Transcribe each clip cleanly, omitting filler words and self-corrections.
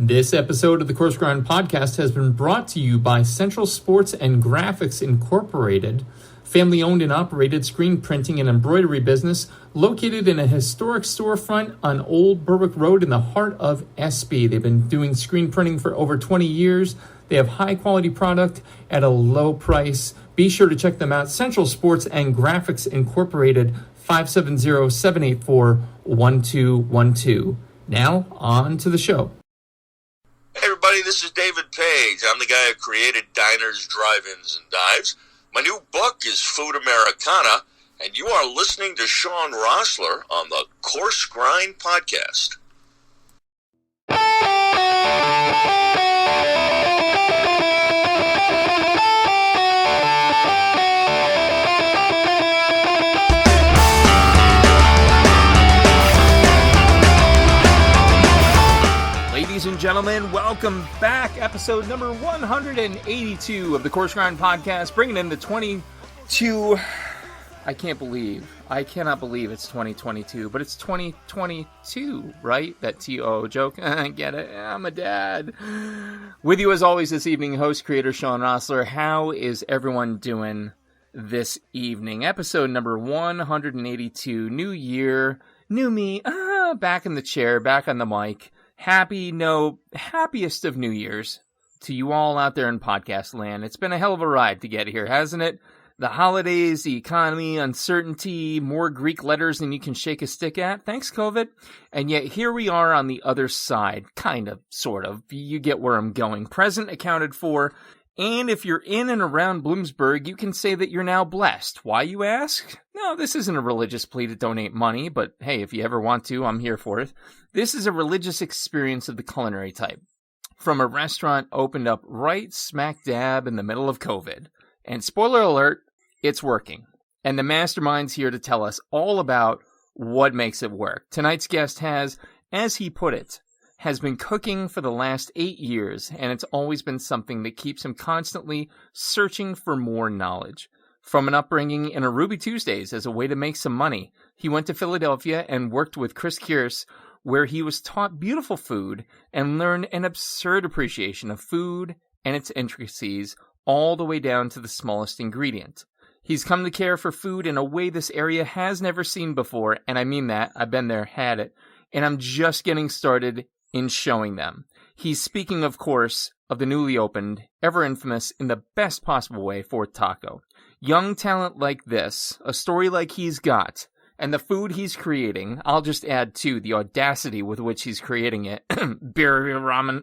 This episode of the Coarse Grind Podcast has been brought to you by Central Sports and Graphics Incorporated, family-owned and operated screen printing and embroidery business located in a historic storefront on Old Berwick Road in the heart of Espy. They've been doing screen printing for over 20 years. They have high-quality product at a low price. Be sure to check them out. Central Sports and Graphics Incorporated, 570-784-1212. Now, on to the show. Hey everybody, this is David Page. I'm the guy who created Diners, Drive-Ins, and Dives. My new book is Food Americana, and you are listening to Sean Rossler on the Coarse Grind Podcast. Ladies and gentlemen, welcome back. Episode number 182 of the Coarse Grind Podcast, bringing in the 22. I cannot believe it's 2022, but it's 2022, right? That T-O joke. Get it? I'm a dad. With you as always this evening, host, creator Sean Rossler. How is everyone doing this evening? Episode number 182. New year, new me. Back in the chair, back on the mic. Happiest of New Year's to you all out there in podcast land. It's been a hell of a ride to get here, hasn't it? The holidays, the economy, uncertainty, more Greek letters than you can shake a stick at. Thanks, COVID. And yet here we are on the other side. Kind of, sort of. You get where I'm going. Present accounted for. And if you're in and around Bloomsburg, you can say that you're now blessed. Why, you ask? No, this isn't a religious plea to donate money, but hey, if you ever want to, I'm here for it. This is a religious experience of the culinary type. From a restaurant opened up right smack dab in the middle of COVID. And spoiler alert, it's working. And the mastermind's here to tell us all about what makes it work. Tonight's guest has, as he put it, has been cooking for the last 8 years, and it's always been something that keeps him constantly searching for more knowledge. From an upbringing in a Ruby Tuesdays as a way to make some money, he went to Philadelphia and worked with Chris Kearse, where he was taught beautiful food and learned an absurd appreciation of food and its intricacies, all the way down to the smallest ingredient. He's come to care for food in a way this area has never seen before, and I mean that. I've been there, had it, and I'm just getting started in showing them. He's speaking, of course, of the newly opened, ever infamous, in the best possible way, Fourth Taco. Young talent like this, a story like he's got, and the food he's creating, I'll just add, too, the audacity with which he's creating it. Birria Ramen,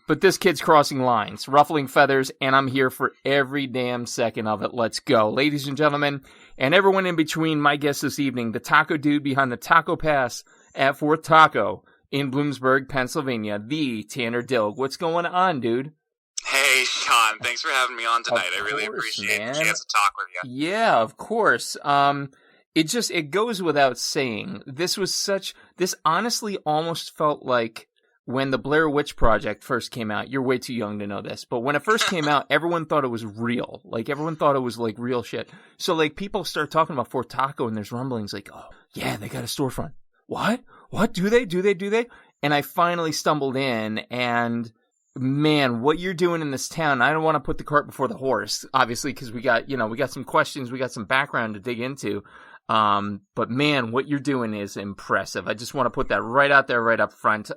but this kid's crossing lines, ruffling feathers, and I'm here for every damn second of it. Let's go. Ladies and gentlemen, and everyone in between, my guest this evening, the taco dude behind the Taco Pass at Fourth Taco in Bloomsburg, Pennsylvania, the Tanner Dilg. What's going on, dude? Hey, Sean. Thanks for having me on tonight. I really appreciate the chance to talk with you. Yeah, of course. It goes without saying. This honestly almost felt like when the Blair Witch Project first came out. You're way too young to know this, but when it first came out, everyone thought it was real. Like, everyone thought it was, like, real shit. So, like, people start talking about Fourth Taco, and there's rumblings like, oh, yeah, they got a storefront. What? Do they? And I finally stumbled in, and man, what you're doing in this town, I don't want to put the cart before the horse, obviously, because we got some questions, we got some background to dig into. But man, what you're doing is impressive. I just want to put that right out there, right up front.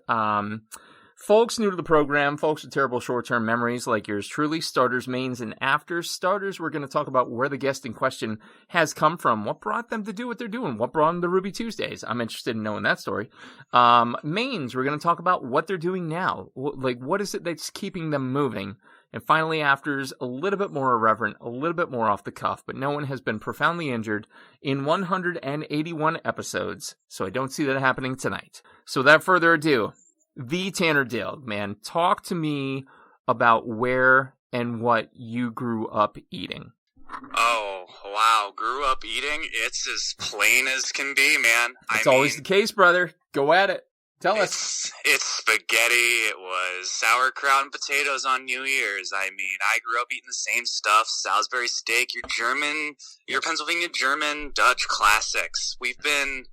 Folks new to the program, folks with terrible short-term memories like yours truly, starters, mains, and afters. Starters, we're going to talk about where the guest in question has come from, what brought them to do what they're doing, what brought them to Ruby Tuesdays. I'm interested in knowing that story. Mains, we're going to talk about what they're doing now. Like, what is it that's keeping them moving? And finally, afters, a little bit more irreverent, a little bit more off the cuff, but no one has been profoundly injured in 181 episodes, so I don't see that happening tonight. So without further ado, the Tanner Dilg, man, talk to me about where and what you grew up eating. Oh, wow. Grew up eating? It's as plain as can be, man. It's always the case, brother. Go at it. Tell us. It's spaghetti. It was sauerkraut and potatoes on New Year's. I mean, I grew up eating the same stuff. Salisbury steak, your Pennsylvania German, Dutch classics. We've been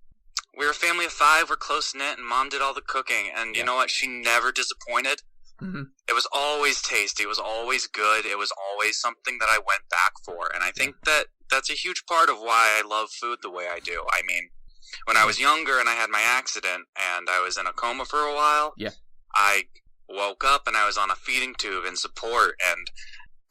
we were a family of 5. We're close-knit, and Mom did all the cooking. And you know what? She never disappointed. Mm-hmm. It was always tasty. It was always good. It was always something that I went back for. And I think that's a huge part of why I love food the way I do. I mean, when I was younger and I had my accident and I was in a coma for a while, I woke up and I was on a feeding tube in support, and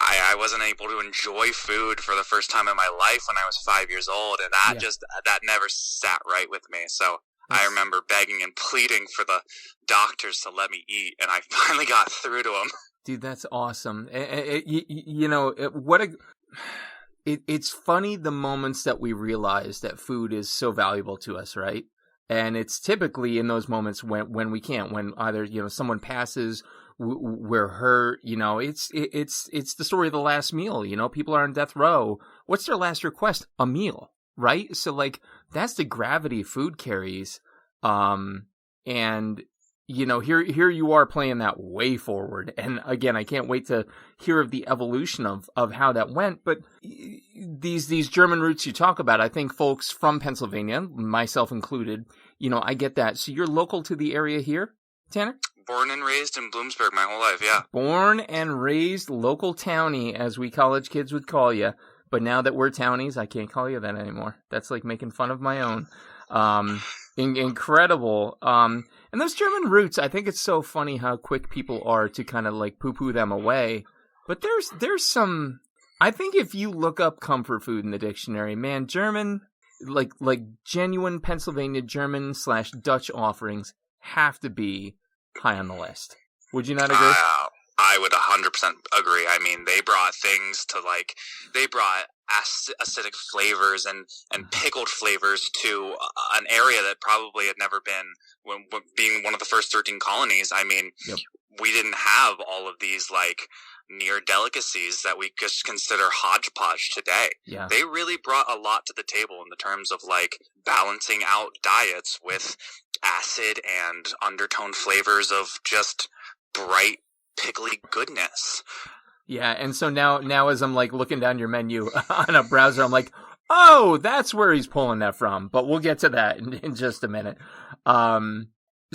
I wasn't able to enjoy food for the first time in my life when I was 5 years old, and that never sat right with me. So I remember begging and pleading for the doctors to let me eat, and I finally got through to them. Dude, that's awesome. It's funny the moments that we realize that food is so valuable to us, right? And it's typically in those moments when we can't, when either someone passes, we're hurt, it's the story of the last meal. People are on death row. What's their last request? A meal, right? So like that's the gravity food carries. And here you are playing that way forward. And again, I can't wait to hear of the evolution of how that went. But these German roots you talk about, I think folks from Pennsylvania, myself included, I get that. So you're local to the area here, Tanner? Born and raised in Bloomsburg my whole life, yeah. Born and raised local townie, as we college kids would call you. But now that we're townies, I can't call you that anymore. That's like making fun of my own. Incredible. And those German roots, I think it's so funny how quick people are to kind of like poo-poo them away. But there's some, I think if you look up comfort food in the dictionary, man, German, like genuine Pennsylvania German/Dutch offerings have to be high on the list. Would you not agree? I would 100% agree. I mean, they brought things to they brought acidic flavors and pickled flavors to an area that probably had never been, when being one of the first 13 colonies. I mean, we didn't have all of these near delicacies that we just consider hodgepodge today. Yeah. They really brought a lot to the table in the terms of balancing out diets with acid and undertone flavors of just bright, pickly goodness. Yeah, and so now as I'm looking down your menu on a browser, I'm like, oh, that's where he's pulling that from. But we'll get to that in just a minute.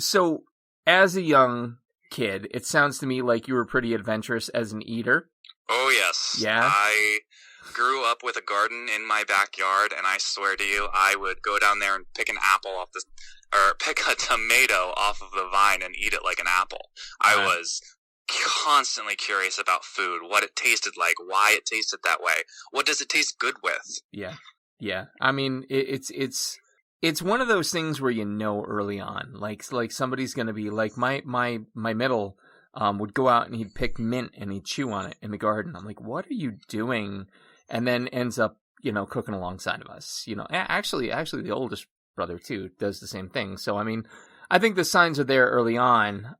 So as a young kid, it sounds to me like you were pretty adventurous as an eater. Oh, yes. Yeah? I grew up with a garden in my backyard, and I swear to you, I would go down there and pick an apple or pick a tomato off of the vine and eat it like an apple. I was constantly curious about food, what it tasted like, why it tasted that way, what does it taste good with. Yeah. I mean, it's one of those things where early on, like somebody's gonna be like my middle would go out and he'd pick mint and he'd chew on it in the garden. I'm like, what are you doing? And then ends up cooking alongside of us. Actually the oldest brother too does the same thing. So I mean, I think the signs are there early on.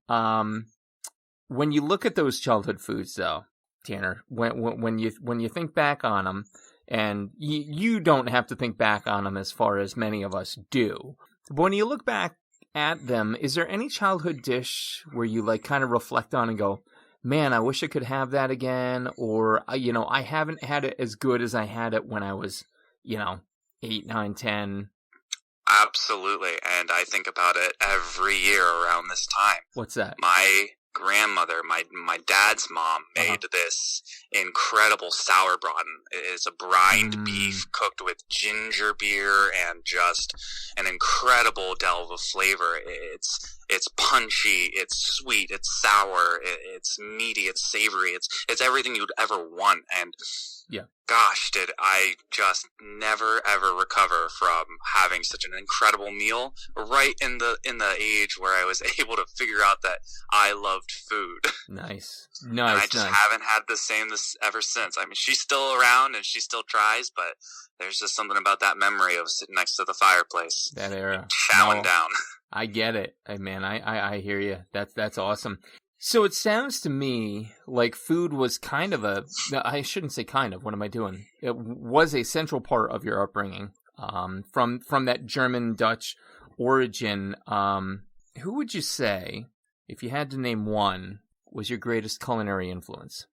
When you look at those childhood foods, though, Tanner, when you think back on them, and you don't have to think back on them as far as many of us do, but when you look back at them, is there any childhood dish where you kind of reflect on and go, man, I wish I could have that again, or I haven't had it as good as I had it when I was 8, 9, 10? Absolutely, and I think about it every year around this time. What's that? My grandmother, my dad's mom, made this incredible sour braten. It is a brined beef cooked with ginger beer and just an incredible delve of flavor. It's punchy, it's sweet, it's sour, it's meaty, it's savory, it's everything you'd ever want. And gosh, did I just never ever recover from having such an incredible meal right in the age where I was able to figure out that I loved food. Nice. And I just haven't had the same ever since. I mean, she's still around and she still tries, but there's just something about that memory of sitting next to the fireplace. That era. Chowing down. I get it. Man, I hear you. That's awesome. So it sounds to me like food was kind of I shouldn't say kind of, what am I doing? It was a central part of your upbringing, from that German-Dutch origin. Who would you say, if you had to name one, was your greatest culinary influence?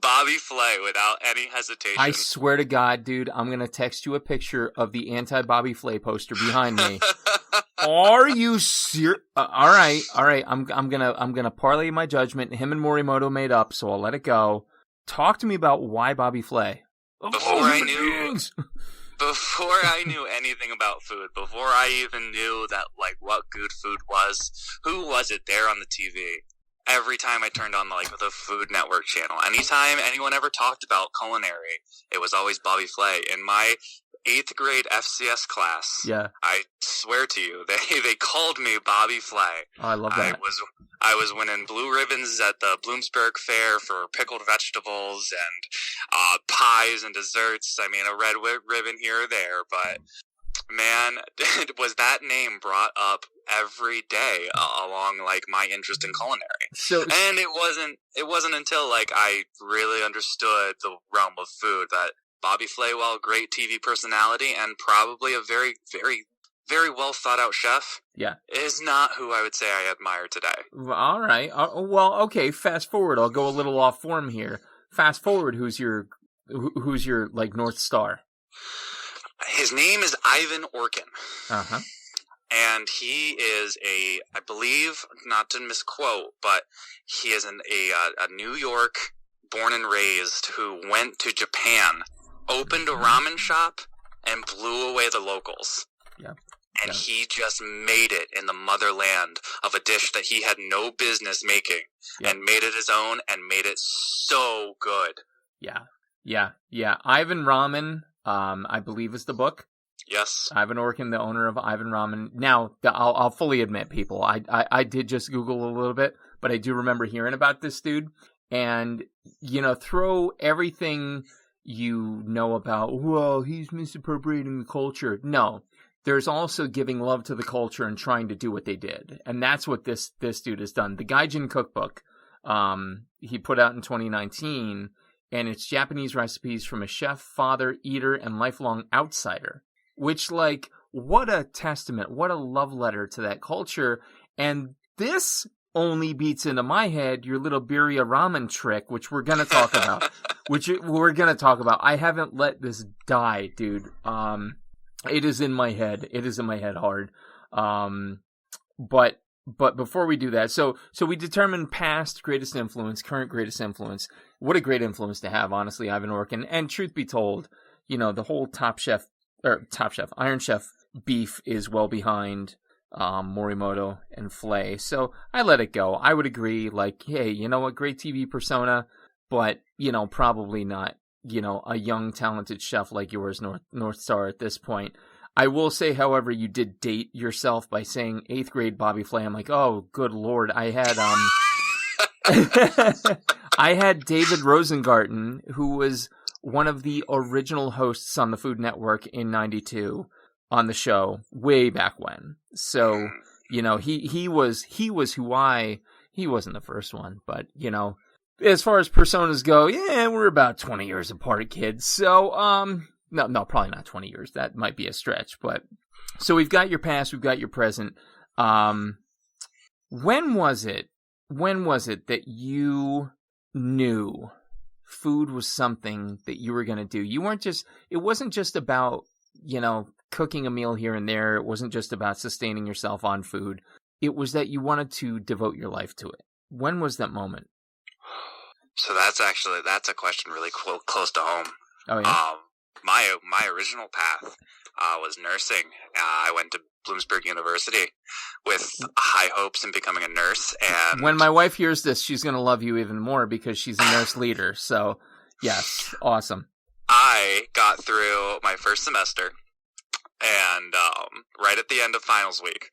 Bobby Flay without any hesitation. I swear to God, dude, I'm gonna text you a picture of the anti-Bobby Flay poster behind me. Are you serious? All right. I'm gonna parlay my judgment. Him and Morimoto made up, so I'll let it go. Talk to me about why Bobby Flay. Before I knew anything about food, before I even knew that what good food was, who was it there on the TV? Every time I turned on the Food Network channel, anytime anyone ever talked about culinary, it was always Bobby Flay. In my 8th grade FCS class, yeah, I swear to you, they called me Bobby Flay. Oh, I love that. I was winning blue ribbons at the Bloomsburg Fair for pickled vegetables and pies and desserts. I mean, a red ribbon here or there, but man, was that name brought up every day along my interest in culinary. And it wasn't until I really understood the realm of food that Bobby Flay, while a great TV personality and probably a very, very, very well thought out chef, is not who I would say I admire today. All right. Well, okay. Fast forward. I'll go a little off form here. Fast forward. Who's your North Star? His name is Ivan Orkin. Uh-huh. And he is I believe, not to misquote, but he is a New York born and raised who went to Japan, opened a ramen shop, and blew away the locals. Yeah. And he just made it in the motherland of a dish that he had no business making, and made it his own and made it so good. Yeah. Ivan Ramen, I believe is the book. Yes. Ivan Orkin, the owner of Ivan Ramen. Now, I'll fully admit, people, I did just Google a little bit, but I do remember hearing about this dude. And, throw everything you know about, well, he's misappropriating the culture. No, there's also giving love to the culture and trying to do what they did. And that's what this dude has done. The Gaijin Cookbook, he put out in 2019, and it's Japanese recipes from a chef, father, eater, and lifelong outsider. Which, what a testament, what a love letter to that culture. And this only beats into my head your little Birria Ramen trick, which we're going to talk about. I haven't let this die, dude. It is in my head. It is in my head hard. But before we do that, so we determined past greatest influence, current greatest influence. What a great influence to have, honestly, Ivan Orkin. And truth be told, the whole Iron Chef beef is well behind Morimoto and Flay. So I let it go. I would agree, hey, you know what, great TV persona, but, probably not, a young, talented chef like yours, North Star at this point. I will say, however, you did date yourself by saying 8th grade Bobby Flay. I'm like, oh, good Lord. I had, I had David Rosengarten, who was one of the original hosts on the Food Network in 92 on the show way back when. So, he was he wasn't the first one, but, as far as personas go, we're about 20 years apart, kids. So, no, probably not 20 years. That might be a stretch, but so we've got your past, we've got your present. When was it that you knew food was something that you were going to do? It wasn't just about, cooking a meal here and there. It wasn't just about sustaining yourself on food. It was that you wanted to devote your life to it. When was that moment? So that's a question really close to home. Oh, yeah? My original path was nursing. I went to Bloomsburg University with high hopes in becoming a nurse. And when my wife hears this, she's going to love you even more because she's a nurse leader. So, yes, awesome. I got through my first semester, and right at the end of finals week,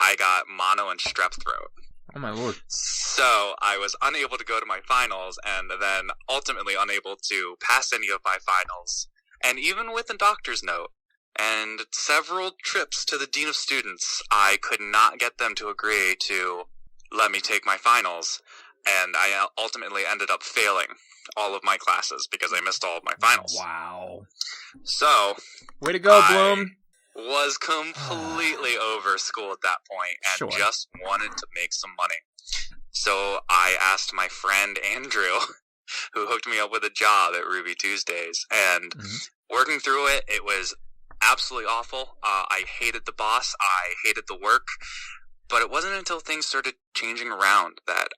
I got mono and strep throat. Oh, my Lord. So I was unable to go to my finals, and then ultimately unable to pass any of my finals. And even with a doctor's note and several trips to the dean of students, I could not get them to agree to let me take my finals. And I ultimately ended up failing all of my classes because I missed all of my finals. Wow. So, way to go, Bloom. Was completely over school at that point and just wanted to make some money. So I asked my friend Andrew who hooked me up with a job at Ruby Tuesdays. And working through it, it was absolutely awful. I hated the boss. I hated the work. But it wasn't until things started changing around that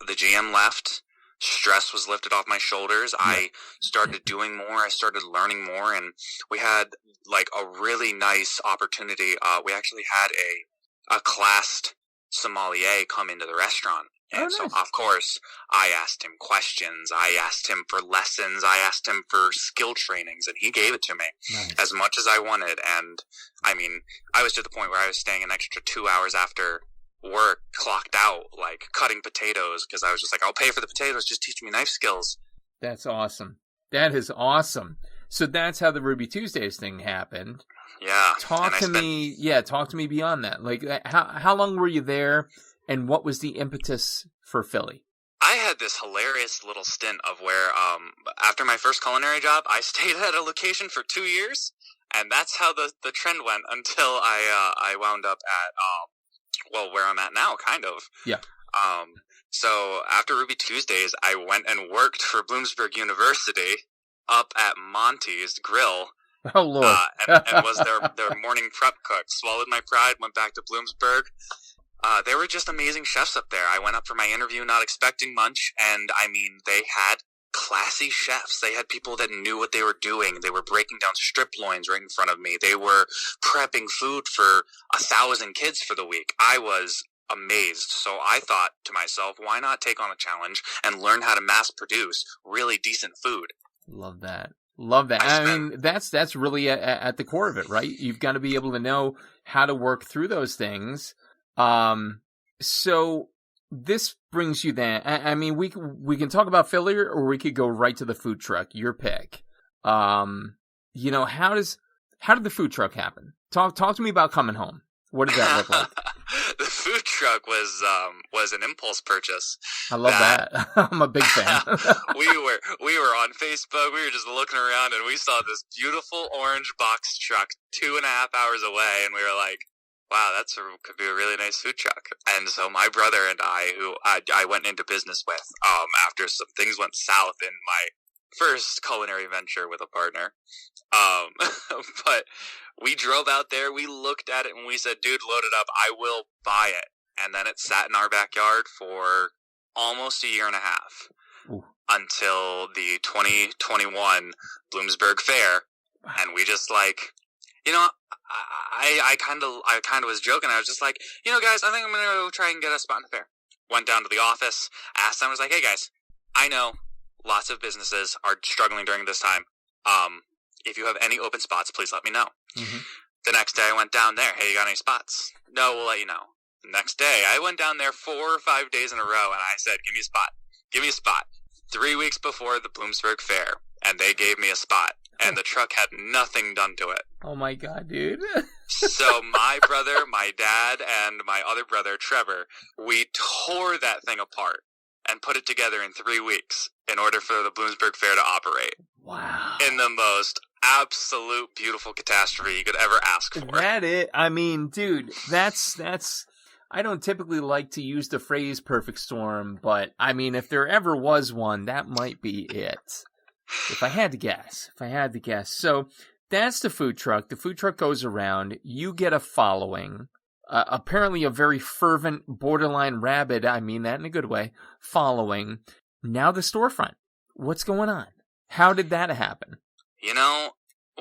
the GM left. Stress was lifted off my shoulders. I started doing more. I started learning more. And we had like a really nice opportunity. We actually had a classed sommelier come into the restaurant. And so, of course, I asked him questions. I asked him for lessons. I asked him for skill trainings, and he gave it to me as much as I wanted. And, I mean, I was to the point where I was staying an extra 2 hours after work, clocked out, like, cutting potatoes, because I was just like, I'll pay for the potatoes, just teach me knife skills. That's awesome. That is awesome. So that's how the Ruby Tuesdays thing happened. Yeah. Talk to me beyond that. Like, how long were you there? And what was the impetus for Philly? I had this hilarious little stint of where, after my first culinary job, I stayed at a location for 2 years, and that's how the trend went until I wound up at, where I'm at now, kind of. Yeah. So after Ruby Tuesdays, I went and worked for Bloomsburg University up at Monty's Grill. Oh, Lord. and was their morning prep cook. Swallowed my pride, went back to Bloomsburg. They were just amazing chefs up there. I went up for my interview not expecting much, and I mean, they had classy chefs. They had people that knew what they were doing. They were breaking down strip loins right in front of me. They were prepping food for 1,000 kids for the week. I was amazed. So I thought to myself, why not take on a challenge and learn how to mass produce really decent food? Love that. Love that. I mean, that's really at the core of it, right? You've got to be able to know how to work through those things. So this brings you then, I mean, we can talk about Philly, or we could go right to the food truck, your pick. You know, how did the food truck happen? Talk to me about coming home. What did that look like? The food truck was an impulse purchase. I love that. I'm a big fan. we were on Facebook. We were just looking around, and we saw this beautiful orange box truck 2.5 hours away, and we were like, wow, could be a really nice food truck. And so my brother and I, who I went into business with, after some things went south in my first culinary venture with a partner, but we drove out there, we looked at it, and we said, dude, load it up, I will buy it. And then it sat in our backyard for almost 1.5 years. Ooh. Until the 2021 Bloomsburg Fair. Wow. And we just like, you know, I kind of was joking. I was just like, you know, guys, I think I'm going to go try and get a spot in the fair. Went down to the office, asked them, I was like, hey guys, I know lots of businesses are struggling during this time. If you have any open spots, please let me know. Mm-hmm. The next day I went down there. Hey, you got any spots? No, we'll let you know. The next day I went down there 4 or 5 days in a row, and I said, give me a spot. Give me a spot. 3 weeks before the Bloomsburg Fair, and they gave me a spot, and the truck had nothing done to it. Oh my God, dude. So my brother, my dad, and my other brother, Trevor, we tore that thing apart and put it together in 3 weeks in order for the Bloomsburg Fair to operate. Wow. In the most absolute beautiful catastrophe you could ever ask for. I mean, dude, that's I don't typically like to use the phrase perfect storm, but I mean, if there ever was one, that might be it. If I had to guess. So that's the food truck. The food truck goes around. You get a following. Apparently a very fervent, borderline rabid, I mean that in a good way, following. Now the storefront. What's going on? How did that happen? You know,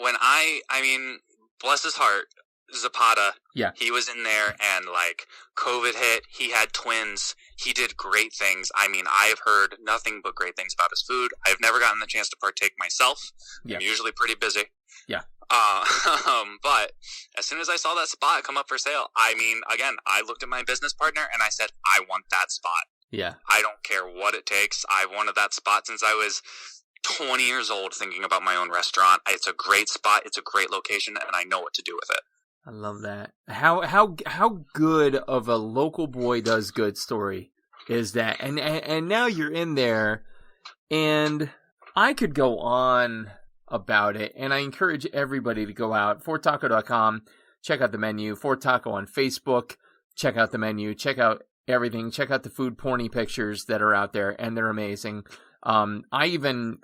when I mean, bless his heart, Zapata, yeah, he was in there, and like COVID hit, he had twins, he did great things. I mean, I have heard nothing but great things about his food. I've never gotten the chance to partake myself. Yeah. I'm usually pretty busy. Yeah. But as soon as I saw that spot come up for sale, I mean, again, I looked at my business partner and I said, I want that spot. Yeah. I don't care what it takes. I've wanted that spot since I was 20 years old, thinking about my own restaurant. It's a great spot. It's a great location, and I know what to do with it. I love that. How good of a local boy does good story is that? And now you're in there, and I could go on about it, and I encourage everybody to go out, forttaco.com, check out the menu, Fort Taco on Facebook, check out the menu, check out everything, check out the food porny pictures that are out there, and they're amazing. I even,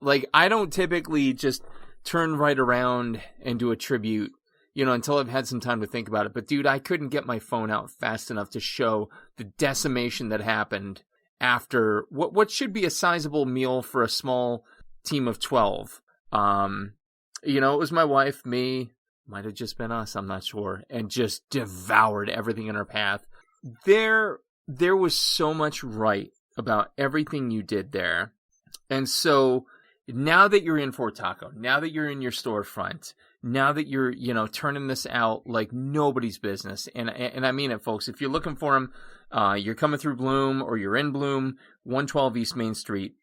like, I don't typically just turn right around and do a tribute, until I've had some time to think about it. But, dude, I couldn't get my phone out fast enough to show the decimation that happened after what should be a sizable meal for a small team of 12. It was my wife, me, might have just been us, I'm not sure, and just devoured everything in our path. There was so much right about everything you did there. And so now that you're in Fort Taco, now that you're in your storefront, now that you're, turning this out like nobody's business, and I mean it, folks, if you're looking for them, you're coming through Bloom or you're in Bloom, 112 East Main Street,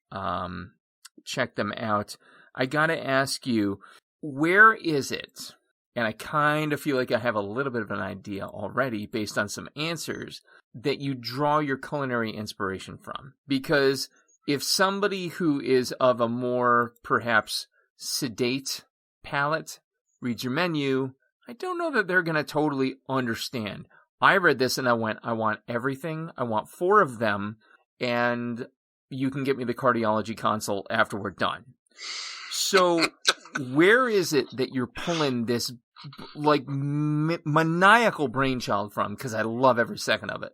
check them out. I got to ask you, where is it? And I kind of feel like I have a little bit of an idea already based on some answers that you draw your culinary inspiration from. Because if somebody who is of a more perhaps sedate palate reads your menu, I don't know that they're going to totally understand. I read this and I went, I want everything. I want 4 of them. And you can get me the cardiology consult after we're done. So where is it that you're pulling this like maniacal brainchild from? Because I love every second of it.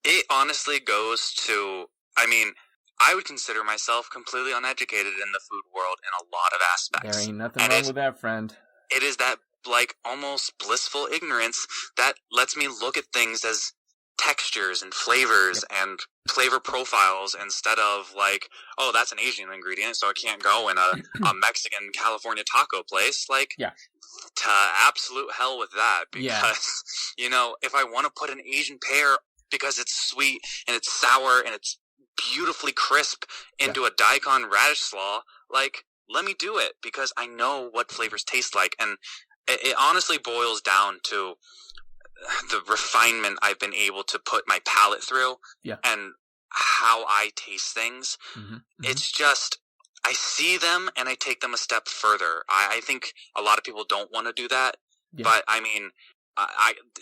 It honestly goes to, I would consider myself completely uneducated in the food world in a lot of aspects. There ain't nothing wrong with that, friend. It is that like almost blissful ignorance that lets me look at things as textures and flavors and flavor profiles instead of like, oh, that's an Asian ingredient, so it can't go in a Mexican California taco place. Like, to absolute hell with that, because if I want to put an Asian pear because it's sweet and it's sour and it's beautifully crisp into a daikon radish slaw, like, let me do it, because I know what flavors taste like. And it honestly boils down to the refinement I've been able to put my palate through and how I taste things. Mm-hmm. It's just, I see them and I take them a step further. I think a lot of people don't want to do that, but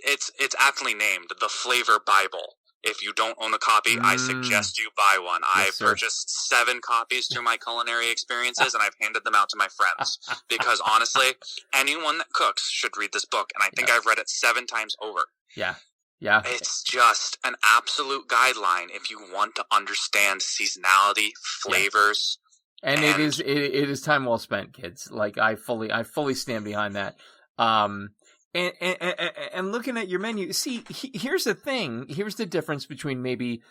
it's aptly named the Flavor Bible. If you don't own a copy, I suggest you buy one. I've purchased 7 copies through my culinary experiences, and I've handed them out to my friends. Because honestly, anyone that cooks should read this book, and I think I've read it 7 times over. Yeah. It's just an absolute guideline if you want to understand seasonality, flavors. And it is time well spent, kids. Like, I fully stand behind that. And looking at your menu, see, here's the thing. Here's the difference between maybe,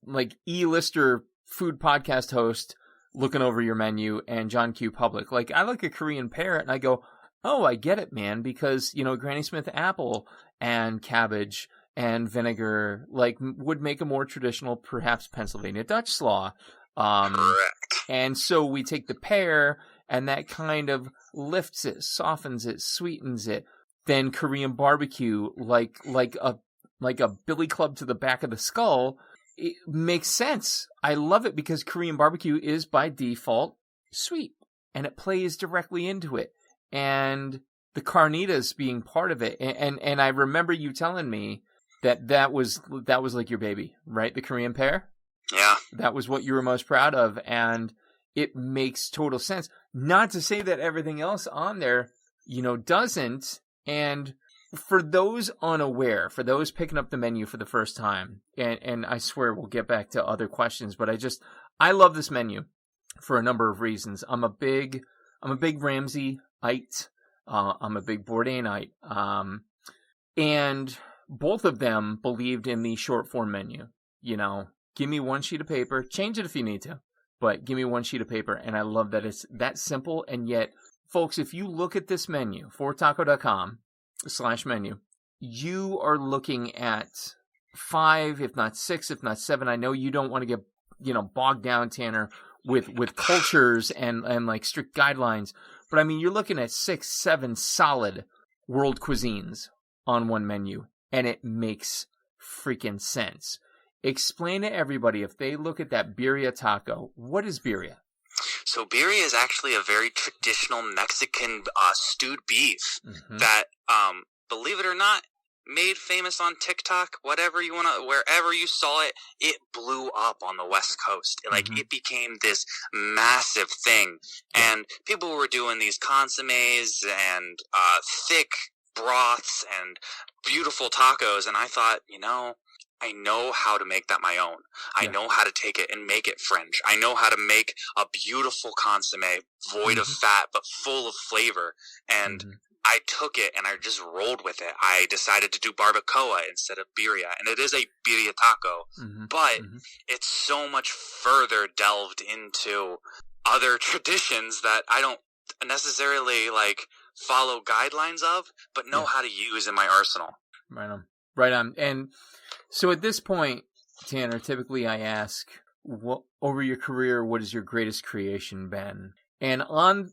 like E-lister food podcast host looking over your menu and John Q. Public. Like, I look at Korean pear and I go, oh, I get it, man, because, Granny Smith apple and cabbage and vinegar, like, would make a more traditional, perhaps Pennsylvania Dutch slaw. Correct. And so we take the pear, and that kind of lifts it, softens it, sweetens it. Then Korean barbecue, like a billy club to the back of the skull, it makes sense. I love it because Korean barbecue is by default sweet, and it plays directly into it. And the carnitas being part of it, and I remember you telling me that was like your baby, right? The Korean pear. Yeah, that was what you were most proud of, and it makes total sense. Not to say that everything else on there, doesn't. And for those unaware, for those picking up the menu for the first time, and I swear we'll get back to other questions, but I love this menu for a number of reasons. I'm a big Ramsay-ite. I'm a big Bourdain-ite. And both of them believed in the short form menu. Give me one sheet of paper, change it if you need to, but give me one sheet of paper. And I love that it's that simple. And yet, folks, if you look at this menu, forttaco.com/menu, you are looking at 5, if not 6, if not 7. I know you don't want to get, bogged down, Tanner, with cultures and like strict guidelines. But I mean, you're looking at 6, 7 solid world cuisines on one menu, and it makes freaking sense. Explain to everybody, if they look at that birria taco, what is birria? So birria is actually a very traditional Mexican stewed beef that, believe it or not, made famous on TikTok, wherever you saw it, it blew up on the West Coast. Like, it became this massive thing. And people were doing these consommes and thick broths and beautiful tacos. And I thought, I know how to make that my own. I know how to take it and make it French. I know how to make a beautiful consomme, void of fat, but full of flavor. And I took it and I just rolled with it. I decided to do barbacoa instead of birria. And it is a birria taco, but it's so much further delved into other traditions that I don't necessarily follow guidelines of, but know how to use in my arsenal. Right on. Right on. And so at this point, Tanner, typically I ask, over your career, what has your greatest creation been? And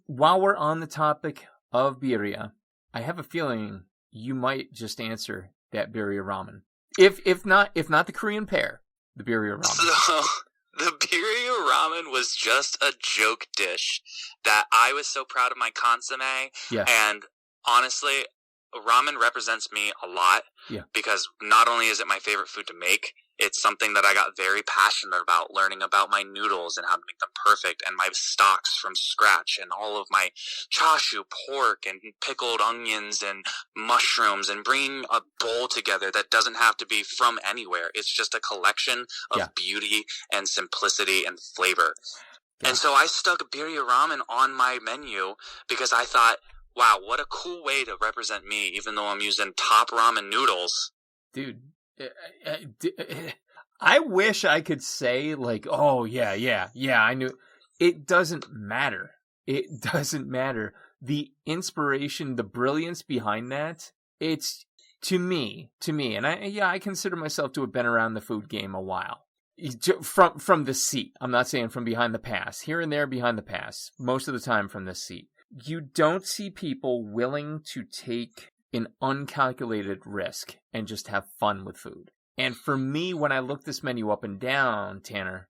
while we're on the topic of birria, I have a feeling you might just answer that Birria Ramen. If not the Korean pear, the Birria Ramen. So the Birria Ramen was just a joke dish that I was so proud of my consomme. Yeah. And honestly, ramen represents me a lot because not only is it my favorite food to make, it's something that I got very passionate about, learning about my noodles and how to make them perfect, and my stocks from scratch, and all of my chashu, pork, and pickled onions and mushrooms, and bringing a bowl together that doesn't have to be from anywhere. It's just a collection of beauty and simplicity and flavor. And so I stuck Birria Ramen on my menu because I thought, wow, what a cool way to represent me, even though I'm using top ramen noodles. Dude, I wish I could say, oh, yeah, I knew. It doesn't matter. It doesn't matter. The inspiration, the brilliance behind that, it's, to me, and I consider myself to have been around the food game a while. From the seat. I'm not saying from behind the pass. Here and there behind the pass. Most of the time from this seat. You don't see people willing to take an uncalculated risk and just have fun with food. And for me, when I look this menu up and down, Tanner,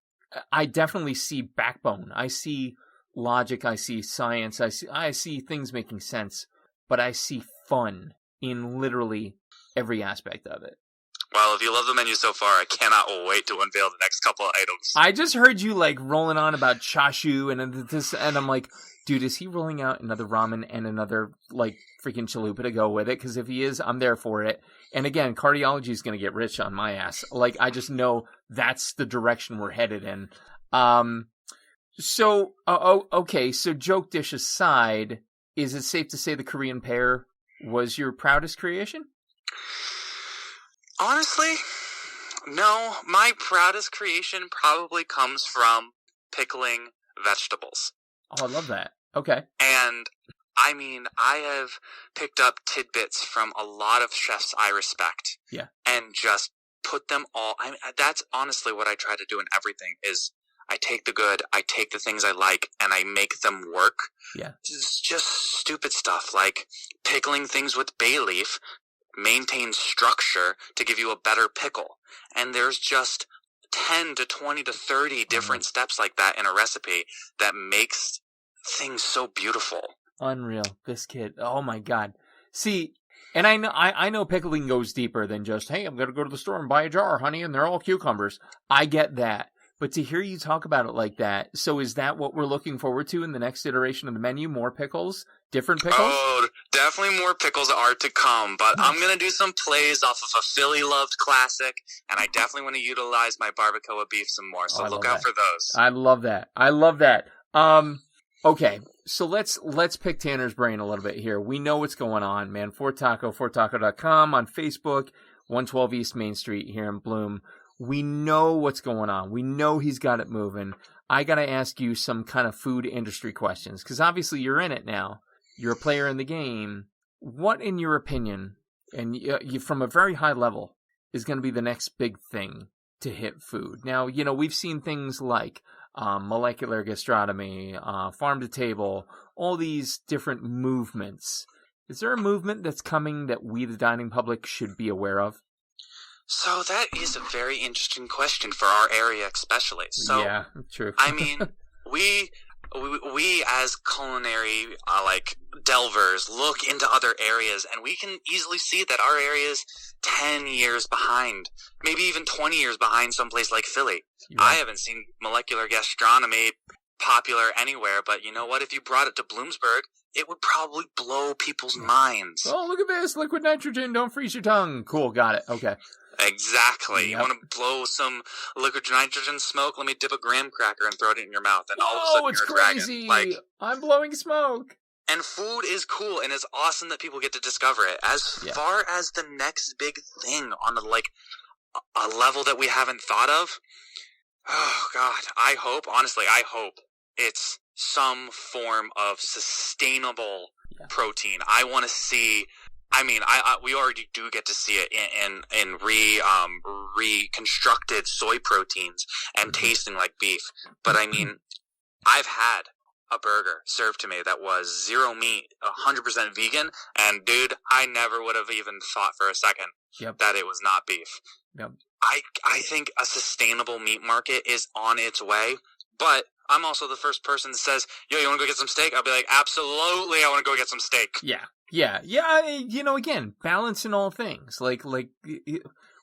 I definitely see backbone. I see logic. I see science. I see things making sense. But I see fun in literally every aspect of it. Well, if you love the menu so far, I cannot wait to unveil the next couple of items. I just heard you rolling on about chashu and this, and I'm like, dude, is he rolling out another ramen and another freaking chalupa to go with it? Because if he is, I'm there for it. And again, cardiology is going to get rich on my ass. I just know that's the direction we're headed in. So joke dish aside, is it safe to say the Korean pear was your proudest creation? Honestly, no. My proudest creation probably comes from pickling vegetables. Oh, I love that. Okay. And I mean, I have picked up tidbits from a lot of chefs I respect. Yeah. And just put them all. That's honestly what I try to do in everything is I take the good, I take the things I like, and I make them work. Yeah. It's just stupid stuff like pickling things with bay leaf maintains structure to give you a better pickle. And there's just 10 to 20 to 30 different steps like that in a recipe that makes things so beautiful. Unreal. This kid. Oh my God. See, and I know pickling goes deeper than just, hey, I'm going to go to the store and buy a jar, honey, and they're all cucumbers. I get that. But to hear you talk about it like that, so is that what we're looking forward to in the next iteration of the menu? More pickles? Different pickles? Oh, definitely more pickles are to come, but I'm going to do some plays off of a Philly-loved classic, and I definitely want to utilize my barbacoa beef some more, so look out for those. I love that. Okay, so let's pick Tanner's brain a little bit here. We know what's going on, man. fortaco.com on Facebook, 112 East Main Street here in Bloom. We know what's going on. We know he's got it moving. I got to ask you some kind of food industry questions, because obviously you're in it now. You're a player in the game. What, in your opinion, and you from a very high level, is going to be the next big thing to hit food? Now, we've seen things like molecular gastronomy, farm to table, all these different movements. Is there a movement that's coming that we, the dining public, should be aware of? So that is a very interesting question for our area especially. So, yeah, true. I mean, we as culinary delvers look into other areas, and we can easily see that our area is 10 years behind, maybe even 20 years behind someplace like Philly. Yeah. I haven't seen molecular gastronomy popular anywhere, but you know what? If you brought it to Bloomsburg, it would probably blow people's minds. Oh, look at this. Liquid nitrogen. Don't freeze your tongue. Cool. Got it. Okay. Exactly. Yep. You want to blow some liquid nitrogen smoke? Let me dip a graham cracker and throw it in your mouth, and all of a sudden it's you're a crazy. dragon. I'm blowing smoke. And food is cool, and it's awesome that people get to discover it. As far as the next big thing on a level that we haven't thought of, oh God, I hope it's some form of sustainable protein. I want to see. I mean, we already do get to see it in reconstructed soy proteins and tasting like beef. But I mean, I've had a burger served to me that was 0 meat, 100% vegan, and dude, I never would have even thought for a second that it was not beef. Yep. I think a sustainable meat market is on its way, but I'm also the first person that says, yo, you want to go get some steak? I'll be like, absolutely, I want to go get some steak. Yeah. Again, balance in all things. Like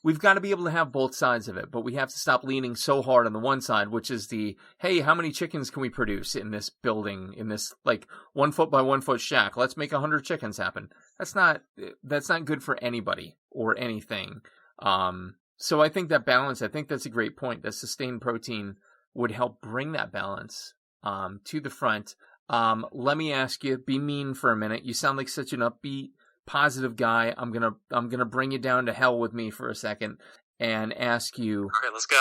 we've got to be able to have both sides of it, but we have to stop leaning so hard on the one side, which is hey, how many chickens can we produce in this building, in this 1 foot by 1 foot shack? Let's make 100 chickens happen. That's not good for anybody or anything. So I think that balance, I think that's a great point. That sustained protein would help bring that balance to the front. Let me ask you, be mean for a minute. You sound like such an upbeat, positive guy. I'm gonna bring you down to hell with me for a second and ask you, all right, let's go.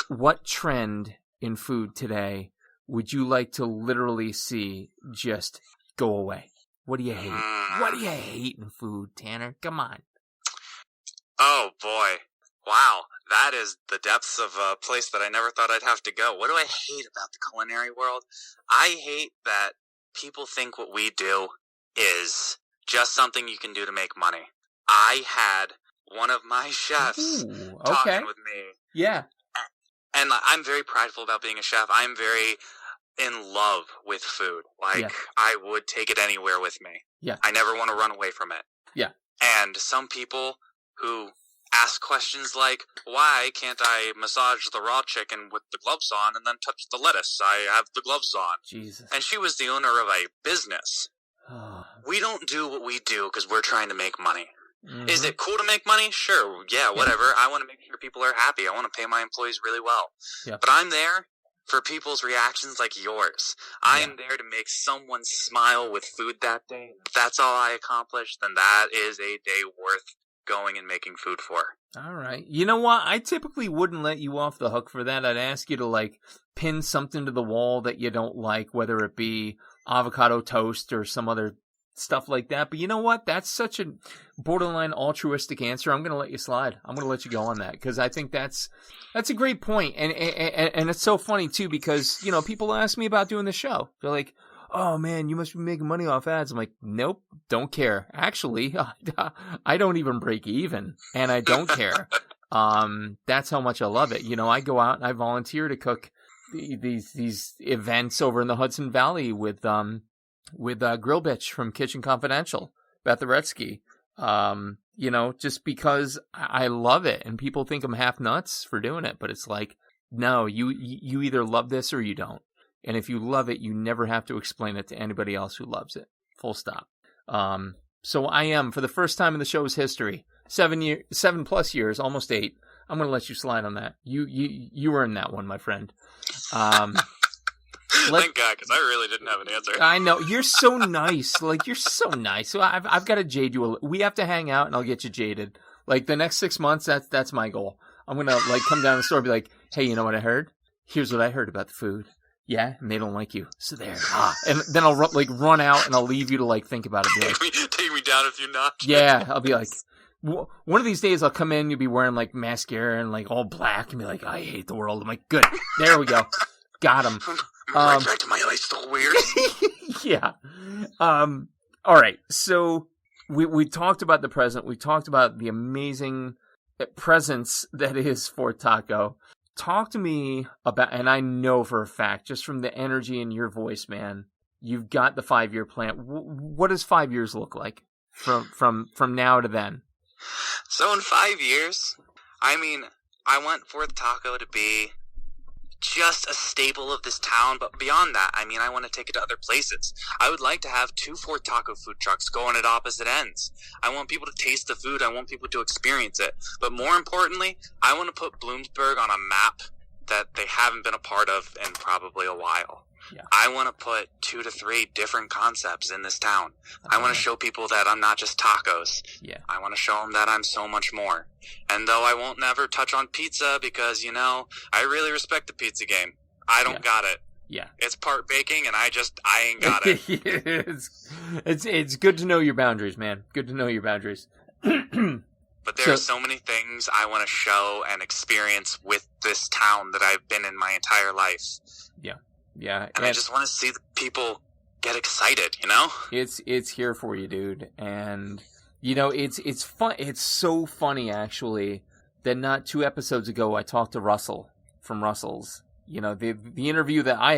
what trend in food today would you like to literally see just go away? What do you hate? What do you hate in food, Tanner? Come on. Oh boy. Wow, that is the depths of a place that I never thought I'd have to go. What do I hate about the culinary world? I hate that people think what we do is just something you can do to make money. I had one of my chefs talking with me. Yeah. And I'm very prideful about being a chef. I'm very in love with food. I would take it anywhere with me. Yeah. I never want to run away from it. Yeah. And some people who ask questions like, why can't I massage the raw chicken with the gloves on and then touch the lettuce? I have the gloves on. Jesus. And she was the owner of a business. We don't do what we do because we're trying to make money. Mm-hmm. Is it cool to make money? Sure. Yeah, whatever. I want to make sure people are happy. I want to pay my employees really well. Yeah. But I'm there for people's reactions like yours. I am there to make someone smile with food that day. If that's all I accomplish, then that is a day worth going and making food for. All right. You know what? I typically wouldn't let you off the hook for that. I'd ask you to pin something to the wall that you don't like, whether it be avocado toast or some other stuff like that. But you know what? That's such a borderline altruistic answer. I'm going to let you slide. I'm going to let you go on that because I think that's a great point. And it's so funny too because, people ask me about doing the show. They're like, oh man, you must be making money off ads. I'm like, nope, don't care. Actually, I don't even break even, and I don't care. That's how much I love it. I go out and I volunteer to cook these events over in the Hudson Valley with Grill Bitch from Kitchen Confidential, Beth Aretsky. Just because I love it, and people think I'm half nuts for doing it, but it's like, no, you either love this or you don't. And if you love it, you never have to explain it to anybody else who loves it. Full stop. So I am, for the first time in the show's history, 7+ years, almost 8. I'm going to let you slide on that. You earned that one, my friend. Thank God, because I really didn't have an answer. I know. You're so nice. You're so nice. So I've got to jade you. We have to hang out, and I'll get you jaded. The next 6 months, that's my goal. I'm going to, come down to the store and be like, hey, you know what I heard? Here's what I heard about the food. Yeah, and they don't like you. So there. And then I'll run out and I'll leave you to think about it. Take me down a few notches. Yeah, I'll be like, one of these days I'll come in, you'll be wearing mascara and all black and be like, I hate the world. I'm like, good. There we go. Got him. Right back to my life still weird. Yeah. All right. So we talked about the present. We talked about the amazing presence that is Fort Taco. talk to me about, and I know for a fact, just from the energy in your voice, man, you've got the 5-year plan. What does 5 years look like from now to then? So in 5 years, I mean, I want Fourth Taco to be just a staple of this town, but beyond that, I mean, I want to take it to other places. I would like to have 2 Fourth Taco food trucks going at opposite ends. I want people to taste the food. I want people to experience it. But more importantly, I want to put Bloomsburg on a map that they haven't been a part of in probably a while. Yeah. I want to put 2 to 3 different concepts in this town. I want to show people that I'm not just tacos. Yeah. I want to show them that I'm so much more. And though I won't never touch on pizza because, you know, I really respect the pizza game. I don't got it. Yeah. It's part baking and I ain't got it. It's good to know your boundaries, man. Good to know your boundaries. But there are so many things I want to show and experience with this town that I've been in my entire life. Yeah. Yeah. And I just want to see the people get excited, you know? It's here for you, dude. And you know, it's fun. It's so funny, actually, that not 2 episodes ago I talked to Russell from Russell's. You know, the interview that I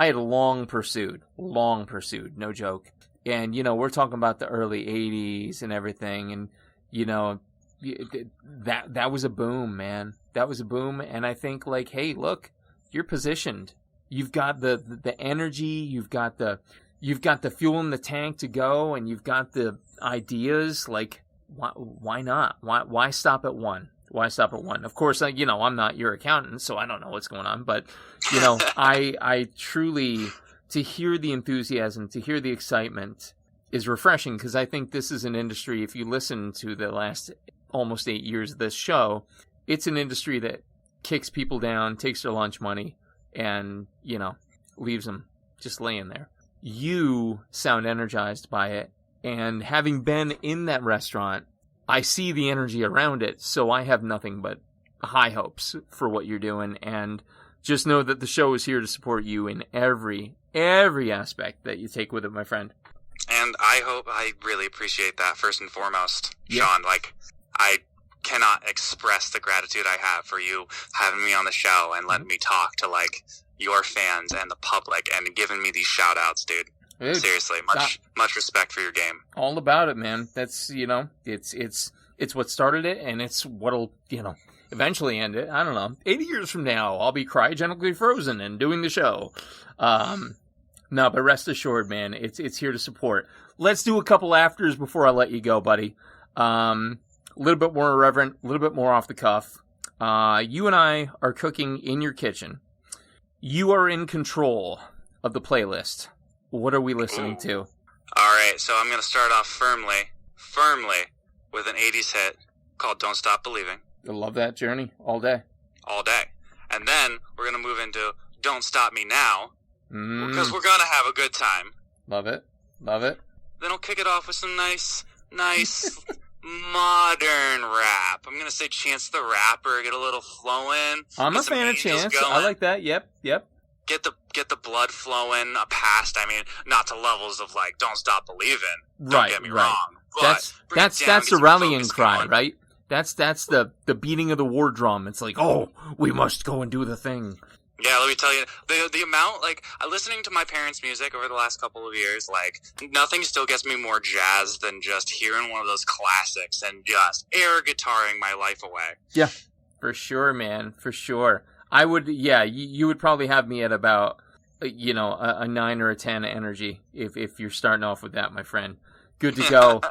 had long pursued, no joke. And you know, we're talking about the early '80s and everything, and you know, that was a boom, man. That was a boom, and I think like, hey, look, you're positioned. You've got the energy, you've got the fuel in the tank to go, and you've got the ideas. Like, why not? Why stop at one? Why stop at one? Of course, you know, I'm not your accountant, so I don't know what's going on. But you know, I truly, to hear the enthusiasm, to hear the excitement, is refreshing, because I think this is an industry. If you listen to the last almost 8 years of this show, it's an industry that kicks people down, takes their lunch money, and, you know, leaves them just laying there. You sound energized by it, and having been in that restaurant, I see the energy around it, so I have nothing but high hopes for what you're doing, and just know that the show is here to support you in every aspect that you take with it, my friend. And I really appreciate that, first and foremost, Sean. Like, I cannot express the gratitude I have for you having me on the show and letting me talk to like your fans and the public and giving me these shout outs, dude. Seriously, much respect for your game. All about it, man. That's, you know, it's what started it, and it's what'll, you know, eventually end it. I don't know. 80 years from now, I'll be cryogenically frozen and doing the show. No, but rest assured, man, it's here to support. Let's do a couple afters before I let you go, buddy. A little bit more irreverent, a little bit more off the cuff. You and I are cooking in your kitchen. You are in control of the playlist. What are we listening to? All right, so I'm going to start off firmly with an 80s hit called Don't Stop Believing. I love that journey all day. And then we're going to move into Don't Stop Me Now, because we're going to have a good time. Love it. Then I'll kick it off with some nice modern rap. I'm going to say Chance the Rapper, get a little flowing. I'm a fan of Chance. Going. I like that. Yep. Get the blood flowing past. I mean, not to levels of like "Don't Stop Believing." Don't get me wrong. That's the rallying cry, right? That's the beating of the war drum. It's like, oh, we must go and do the thing. Yeah, let me tell you, the amount, like, listening to my parents' music over the last couple of years, like, nothing still gets me more jazzed than just hearing one of those classics and just air guitaring my life away. Yeah, for sure, man, for sure. I would, you would probably have me at about, you know, a 9 or a 10 energy if you're starting off with that, my friend. Good to go.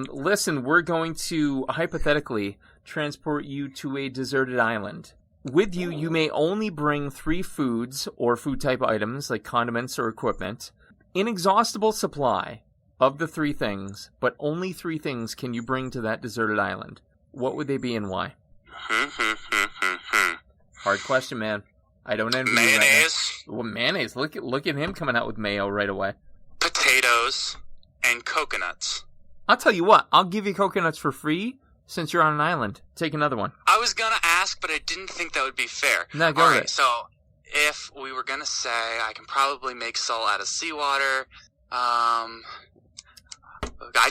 Listen, we're going to hypothetically transport you to a deserted island. With you, you may only bring 3 foods or food type items like condiments or equipment. Inexhaustible supply of the 3 things, but only 3 things can you bring to that deserted island. What would they be and why? Hard question, man. I don't envy mayonnaise. You right now. Well, mayonnaise. Look at him coming out with mayo right away. Potatoes and coconuts. I'll tell you what. I'll give you coconuts for free. Since you're on an island, take another one. I was going to ask, but I didn't think that would be fair. No, go with it. So if we were going to say I can probably make salt out of seawater, I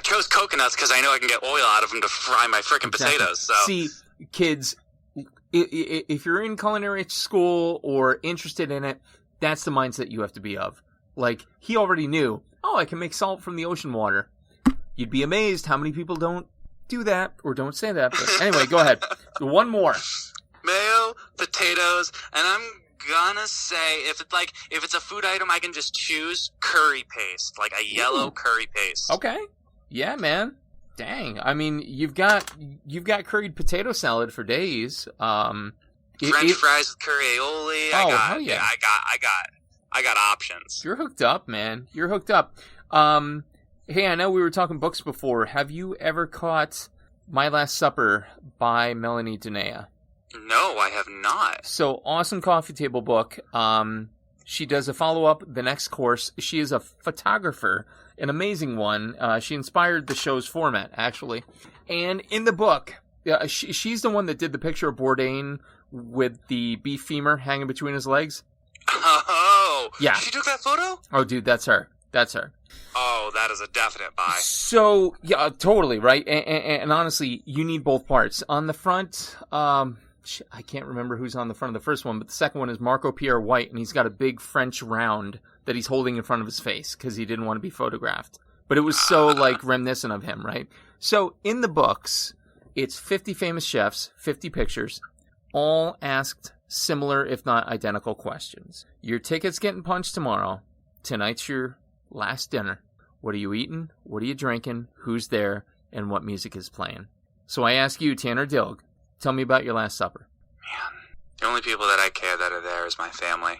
chose coconuts because I know I can get oil out of them to fry my frickin' potatoes. So. See, kids, if you're in culinary school or interested in it, that's the mindset you have to be of. Like, he already knew, I can make salt from the ocean water. You'd be amazed how many people don't do that or don't say that. But anyway, go ahead. One more. Mayo, potatoes, and I'm gonna say if it's a food item, I can just choose curry paste, like a yellow curry paste. Okay. Yeah, man. Dang. I mean, you've got curried potato salad for days. French fries with curry aioli. Hell yeah. I got options. You're hooked up, man. You're hooked up. Hey, I know we were talking books before. Have you ever caught My Last Supper by Melanie Dunea? No, I have not. So, awesome coffee table book. She does a follow-up, The Next Course. She is a photographer, an amazing one. She inspired the show's format, actually. And in the book, she's the one that did the picture of Bourdain with the beef femur hanging between his legs. Oh! Yeah. She took that photo? Oh, dude, that's her. That's her. Oh, that is a definite buy. So, yeah, totally, right? And honestly, you need both parts. On the front, I can't remember who's on the front of the first one, but the second one is Marco Pierre White, and he's got a big French round that he's holding in front of his face because he didn't want to be photographed. But it was so, reminiscent of him, right? So, in the books, it's 50 famous chefs, 50 pictures, all asked similar, if not identical, questions. Your ticket's getting punched tomorrow. Tonight's your last dinner. What are you eating? What are you drinking? Who's there? And what music is playing? So I ask you, Tanner Dilg, tell me about your Last Supper. Man, the only people that I care that are there is my family.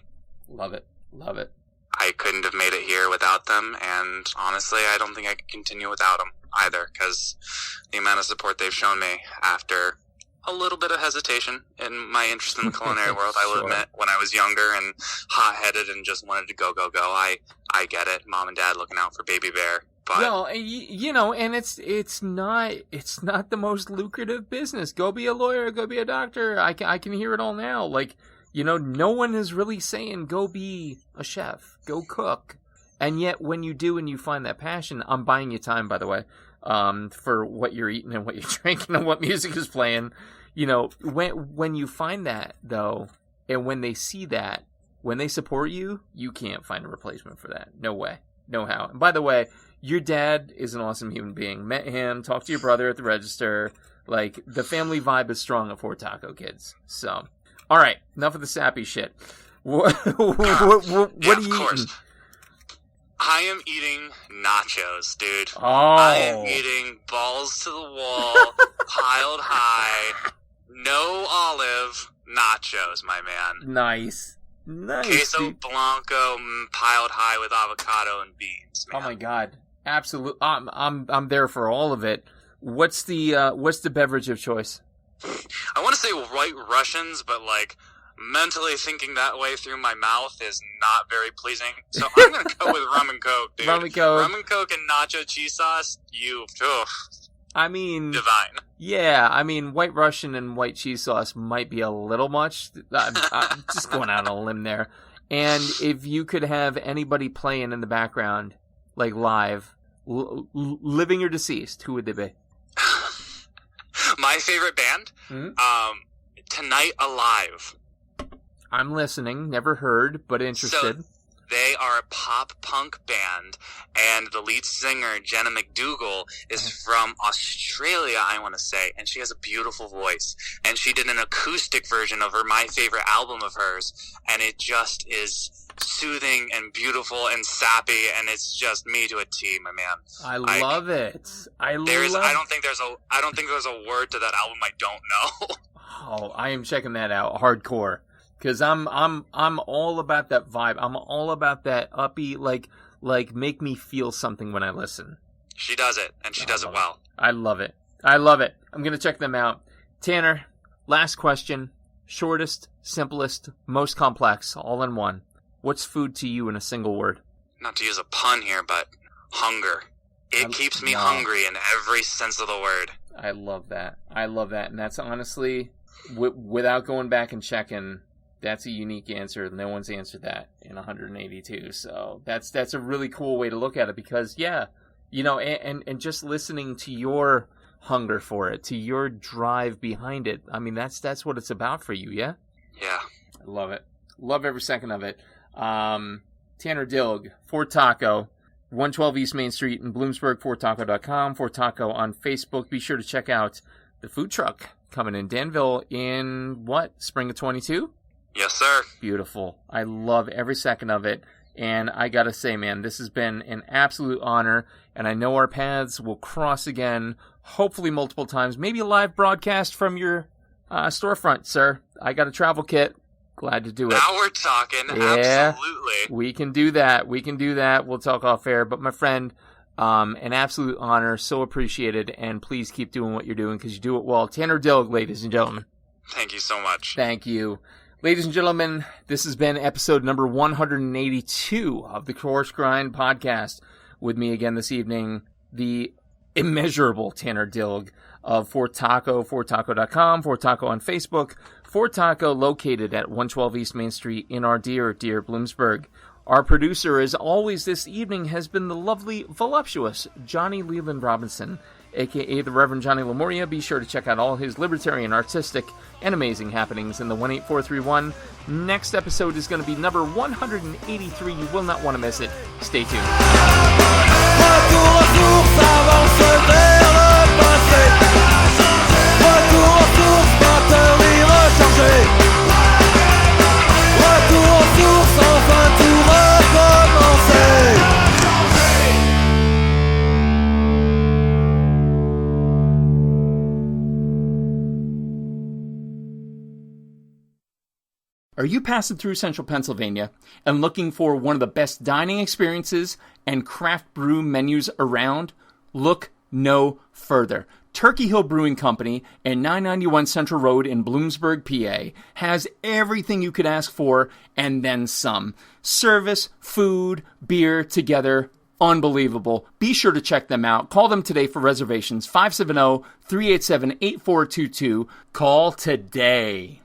Love it. Love it. I couldn't have made it here without them, and honestly, I don't think I could continue without them either, because the amount of support they've shown me after a little bit of hesitation in my interest in the culinary world, I will admit, when I was younger and hot-headed and just wanted to go. I get it. Mom and Dad looking out for baby bear. But well, and it's not the most lucrative business. Go be a lawyer, go be a doctor. I can hear it all now. Like, no one is really saying go be a chef, go cook. And yet when you do and you find that passion, I'm buying you time, by the way, for what you're eating and what you're drinking and what music is playing. When you find that, though, and when they see that, when they support you, you can't find a replacement for that. No way. No how. And by the way, your dad is an awesome human being. Met him, talked to your brother at the register. Like, the family vibe is strong at Four Taco Kids. So, all right, enough of the sappy shit. What are you eating? I am eating nachos, dude. Oh. I am eating balls to the wall, piled high, no olive nachos, my man. Nice. Queso Dude. Blanco piled high with avocado and beans, man. Oh my god. Absolutely. I'm there for all of it. What's the beverage of choice? I want to say White Russians, but mentally thinking that way through my mouth is not very pleasing. So I'm going to go with rum and coke, dude. Rum and coke. Rum and coke and nacho cheese sauce. I mean, divine. Yeah, I mean, White Russian and white cheese sauce might be a little much. I'm just going out on a limb there. And if you could have anybody playing in the background, like live, living or deceased, who would they be? My favorite band? Mm-hmm. Tonight Alive. I'm listening, never heard, but interested. So they are a pop-punk band, and the lead singer, Jenna McDougall, is from Australia, I want to say, and she has a beautiful voice. And she did an acoustic version of my favorite album of hers, and it just is soothing and beautiful and sappy, and it's just me to a T, my man. I love it. I don't think there's a word to that album I don't know. Oh, I am checking that out hardcore. Because I'm all about that vibe. I'm all about that uppy, like make me feel something when I listen. She does it, and she does it well. I love it. I love it. I'm going to check them out. Tanner, last question. Shortest, simplest, most complex, all in one. What's food to you in a single word? Not to use a pun here, but hunger. It keeps me hungry in every sense of the word. I love that. And that's honestly, without going back and checking, that's a unique answer. No one's answered that in 182. So that's a really cool way to look at it because, yeah, and just listening to your hunger for it, to your drive behind it. I mean, that's what it's about for you, yeah? Yeah. I love it. Love every second of it. Tanner Dilg, Fort Taco, 112 East Main Street in Bloomsburg, FortTaco.com, Fort Taco on Facebook. Be sure to check out the food truck coming in Danville in, spring of 22? Yes, sir. Beautiful. I love every second of it. And I got to say, man, this has been an absolute honor. And I know our paths will cross again, hopefully multiple times. Maybe a live broadcast from your storefront, sir. I got a travel kit. Glad to do it. Now we're talking. Yeah, absolutely. We can do that. We'll talk off air. But my friend, an absolute honor. So appreciated. And please keep doing what you're doing because you do it well. Tanner Dilg, ladies and gentlemen. Thank you so much. Thank you. Ladies and gentlemen, this has been episode number 182 of the Coarse Grind Podcast. With me again this evening, the immeasurable Tanner Dilg of Fort Taco, FortTaco.com, Fort Taco on Facebook, Fort Taco located at 112 East Main Street in our dear Bloomsburg. Our producer, as always this evening, has been the lovely, voluptuous Johnny Leland Robinson, a.k.a. the Reverend Johnny Lamoria. Be sure to check out all his libertarian, artistic, and amazing happenings in the 18431. Next episode is going to be number 183. You will not want to miss it. Stay tuned. Are you passing through central Pennsylvania and looking for one of the best dining experiences and craft brew menus around? Look no further. Turkey Hill Brewing Company and 991 Central Road in Bloomsburg, PA has everything you could ask for and then some. Service, food, beer together. Unbelievable. Be sure to check them out. Call them today for reservations. 570-387-8422. Call today.